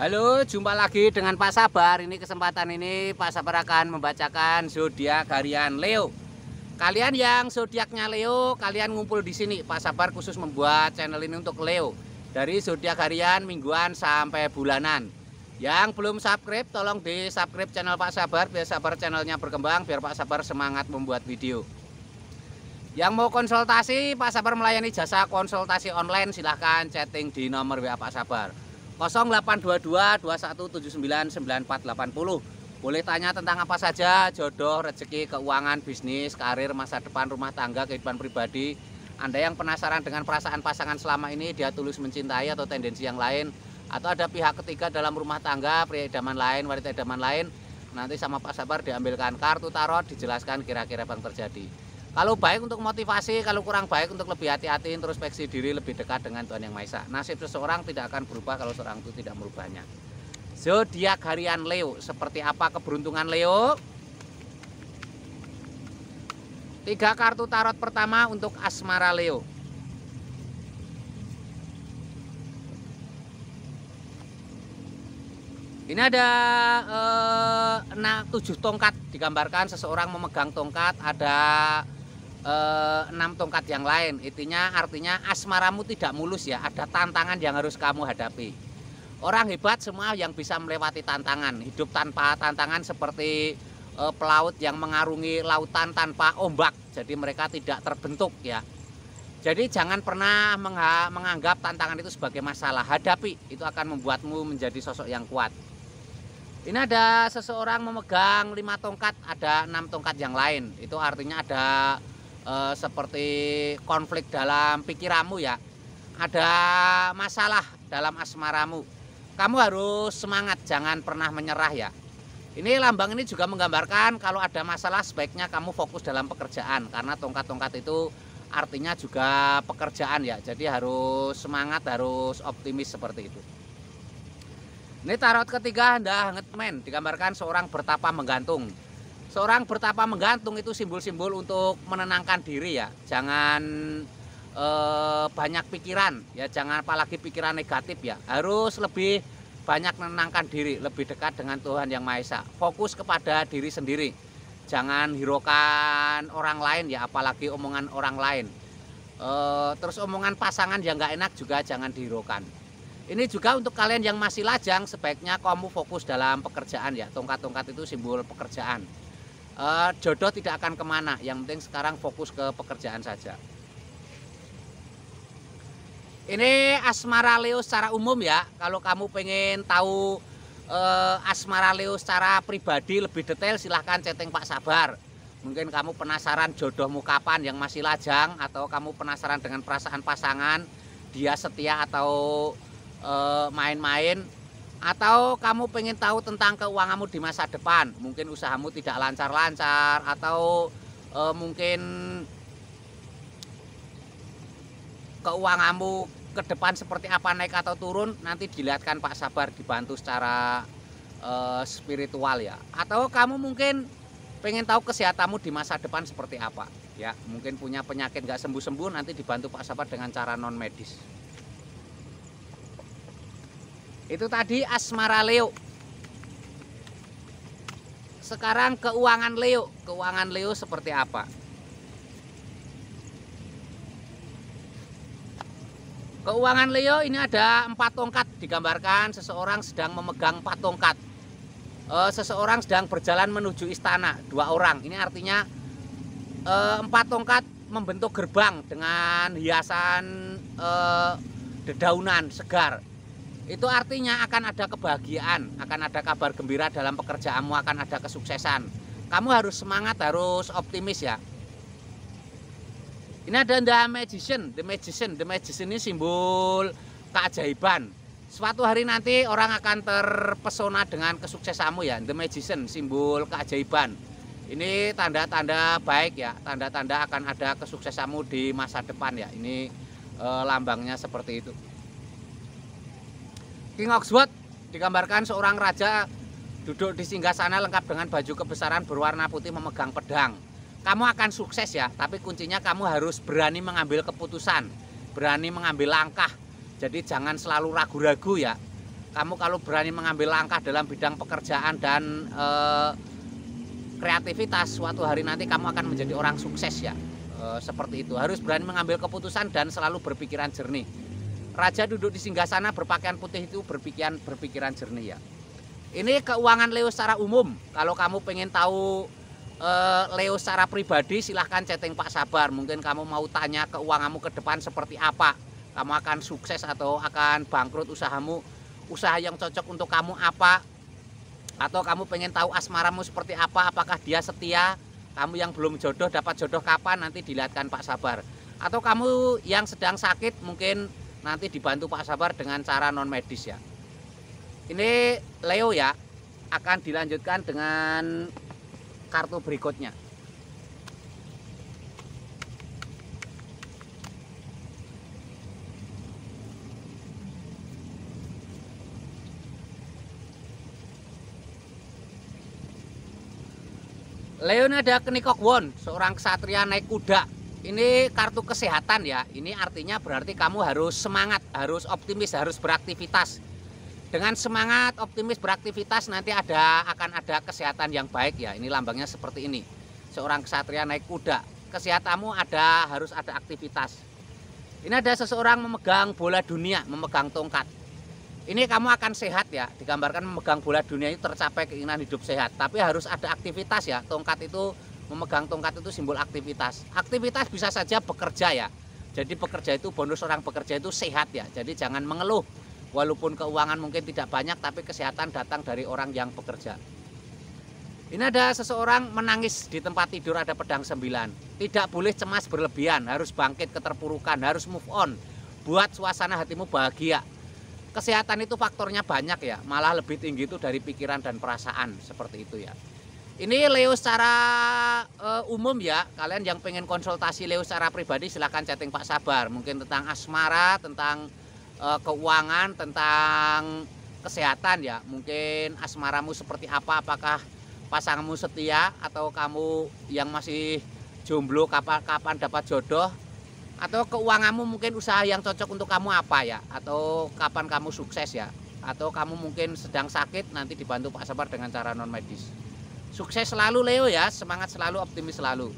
Halo, jumpa lagi dengan Pak Sabar. Ini kesempatan ini Pak Sabar akan membacakan zodiak harian Leo. Kalian yang zodiaknya Leo, kalian ngumpul di sini. Pak Sabar khusus membuat channel ini untuk Leo. Dari zodiak harian, mingguan sampai bulanan. Yang belum subscribe, tolong di-subscribe channel Pak Sabar biar Sabar channelnya berkembang, biar Pak Sabar semangat membuat video. Yang mau konsultasi, Pak Sabar melayani jasa konsultasi online. Silahkan chatting di nomor WA Pak Sabar 0822 2179 9480. Boleh tanya tentang apa saja, jodoh, rezeki, keuangan, bisnis, karir, masa depan, rumah tangga, kehidupan pribadi. Anda yang penasaran dengan perasaan pasangan selama ini, dia tulus mencintai atau tendensi yang lain, atau ada pihak ketiga dalam rumah tangga, pria idaman lain, wanita idaman lain, nanti sama Pak Sabar diambilkan kartu tarot, dijelaskan kira-kira apa yang terjadi. Kalau baik untuk motivasi, kalau kurang baik untuk lebih hati-hati, introspeksi diri, lebih dekat dengan Tuhan Yang Maha Esa. Nasib seseorang tidak akan berubah kalau seorang itu tidak merubahnya. Zodiak harian Leo, seperti apa keberuntungan Leo? 3 kartu tarot pertama untuk asmara Leo. Ini ada 7 tongkat, digambarkan seseorang memegang tongkat, ada 6 tongkat yang lain. Artinya asmaramu tidak mulus ya, ada tantangan yang harus kamu hadapi. Orang hebat semua yang bisa melewati tantangan. Hidup tanpa tantangan seperti pelaut yang mengarungi lautan tanpa ombak. Jadi mereka tidak terbentuk ya. Jadi jangan pernah menganggap tantangan itu sebagai masalah. Hadapi, itu akan membuatmu menjadi sosok yang kuat. Ini ada seseorang memegang 5 tongkat, ada 6 tongkat yang lain. Itu artinya ada seperti konflik dalam pikiranmu ya. Ada masalah dalam asmaramu. Kamu harus semangat, jangan pernah menyerah ya. Ini lambang ini juga menggambarkan kalau ada masalah sebaiknya kamu fokus dalam pekerjaan. Karena tongkat-tongkat itu artinya juga pekerjaan ya. Jadi harus semangat, harus optimis seperti itu. Ini tarot ketiga, Hangman, digambarkan seorang bertapa menggantung. Seorang bertapa menggantung itu simbol-simbol untuk menenangkan diri ya. Jangan banyak pikiran ya, jangan apalagi pikiran negatif ya. Harus lebih banyak menenangkan diri, lebih dekat dengan Tuhan Yang Maha Esa. Fokus kepada diri sendiri. Jangan hiraukan orang lain ya, apalagi omongan orang lain. Terus omongan pasangan yang nggak enak juga jangan dihiraukan. Ini juga untuk kalian yang masih lajang, sebaiknya kamu fokus dalam pekerjaan ya. Tongkat-tongkat itu simbol pekerjaan. Jodoh tidak akan kemana, yang penting sekarang fokus ke pekerjaan saja. Ini asmara Leo secara umum ya. Kalau kamu pengen tahu asmara Leo secara pribadi lebih detail, silahkan chatting Pak Sabar. Mungkin kamu penasaran jodohmu kapan yang masih lajang, atau kamu penasaran dengan perasaan pasangan, dia setia atau main-main, atau kamu pengen tahu tentang keuanganmu di masa depan, mungkin usahamu tidak lancar-lancar, atau mungkin keuanganmu ke depan seperti apa, naik atau turun, nanti dilihatkan Pak Sabar, dibantu secara spiritual ya. Atau kamu mungkin pengen tahu kesehatanmu di masa depan seperti apa ya, mungkin punya penyakit nggak sembuh-sembuh, nanti dibantu Pak Sabar dengan cara non medis. Itu tadi asmara Leo. Sekarang keuangan Leo. Keuangan Leo seperti apa? Keuangan Leo ini ada 4 tongkat, digambarkan seseorang sedang memegang 4 tongkat. Seseorang sedang berjalan menuju istana, 2 orang. Ini artinya 4 tongkat membentuk gerbang dengan hiasan dedaunan segar. Itu artinya akan ada kebahagiaan, akan ada kabar gembira dalam pekerjaanmu, akan ada kesuksesan. Kamu harus semangat, harus optimis ya. Ini ada The Magician. The Magician ini simbol keajaiban. Suatu hari nanti orang akan terpesona dengan kesuksesanmu ya. The Magician, simbol keajaiban. Ini tanda-tanda baik ya, tanda-tanda akan ada kesuksesanmu di masa depan ya. Ini lambangnya seperti itu. King of Swords, digambarkan seorang raja duduk di singgasana lengkap dengan baju kebesaran berwarna putih memegang pedang. Kamu akan sukses ya, tapi kuncinya kamu harus berani mengambil keputusan, berani mengambil langkah. Jadi jangan selalu ragu-ragu ya. Kamu kalau berani mengambil langkah dalam bidang pekerjaan dan kreativitas, suatu hari nanti kamu akan menjadi orang sukses ya. Seperti itu, harus berani mengambil keputusan dan selalu berpikiran jernih. Raja duduk di singgasana berpakaian putih itu berpikiran jernih ya. Ini keuangan Leo secara umum. Kalau kamu pengen tahu Leo secara pribadi, silahkan chatting Pak Sabar. Mungkin kamu mau tanya keuanganmu ke depan seperti apa, kamu akan sukses atau akan bangkrut usahamu, usaha yang cocok untuk kamu apa, atau kamu pengen tahu asmaramu seperti apa, apakah dia setia, kamu yang belum jodoh dapat jodoh kapan, nanti dilihatkan Pak Sabar. Atau kamu yang sedang sakit, mungkin nanti dibantu Pak Sabar dengan cara non medis ya. Ini Leo ya, akan dilanjutkan dengan kartu berikutnya. Leo ini ada Kenikok Won, seorang ksatria naik kuda. Ini kartu kesehatan ya. Ini artinya berarti kamu harus semangat, harus optimis, harus beraktivitas. Dengan semangat, optimis, beraktivitas nanti akan ada kesehatan yang baik ya. Ini lambangnya seperti ini. Seorang ksatria naik kuda. Kesehatanmu harus ada aktivitas. Ini ada seseorang memegang bola dunia, memegang tongkat. Ini kamu akan sehat ya. Digambarkan memegang bola dunia itu tercapai keinginan hidup sehat. Tapi harus ada aktivitas ya. Tongkat itu, memegang tongkat itu simbol aktivitas. Aktivitas bisa saja bekerja ya. Jadi bekerja itu, bonus orang bekerja itu sehat ya. Jadi jangan mengeluh. Walaupun keuangan mungkin tidak banyak, tapi kesehatan datang dari orang yang bekerja. Ini ada seseorang menangis di tempat tidur, ada pedang 9. Tidak boleh cemas berlebihan, harus bangkit keterpurukan, harus move on. Buat suasana hatimu bahagia. Kesehatan itu faktornya banyak ya, malah lebih tinggi itu dari pikiran dan perasaan, seperti itu ya. Ini Leo secara umum ya, kalian yang pengen konsultasi Leo secara pribadi silahkan chatting Pak Sabar. Mungkin tentang asmara, tentang keuangan, tentang kesehatan ya. Mungkin asmaramu seperti apa, apakah pasanganmu setia, atau kamu yang masih jomblo kapan dapat jodoh, atau keuanganmu mungkin usaha yang cocok untuk kamu apa ya, atau kapan kamu sukses ya, atau kamu mungkin sedang sakit, nanti dibantu Pak Sabar dengan cara non medis. Sukses selalu Leo ya, semangat selalu, optimis selalu.